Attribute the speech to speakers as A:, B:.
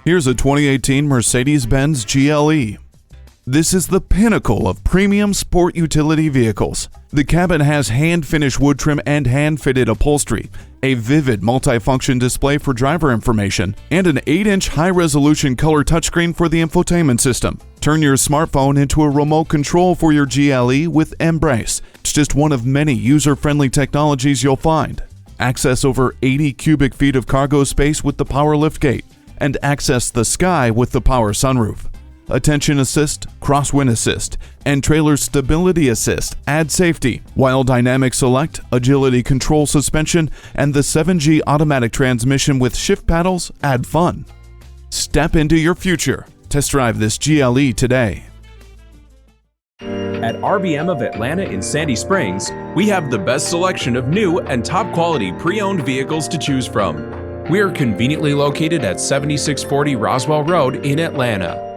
A: Here's a 2018 Mercedes-Benz GLE. This is the pinnacle of premium sport utility vehicles. The cabin has hand-finished wood trim and hand-fitted upholstery, a vivid multifunction display for driver information, and an 8-inch high-resolution color touchscreen for the infotainment system. Turn your smartphone into a remote control for your GLE with Embrace. It's just one of many user-friendly technologies you'll find. Access over 80 cubic feet of cargo space with the power liftgate, and access the sky with the power sunroof. Attention assist, crosswind assist, and trailer stability assist add safety, while dynamic select, agility control suspension, and the 7G automatic transmission with shift paddles add fun. Step into your future. Test drive this GLE today.
B: At RBM of Atlanta in Sandy Springs, we have the best selection of new and top quality pre-owned vehicles to choose from. We are conveniently located at 7640 Roswell Road in Atlanta.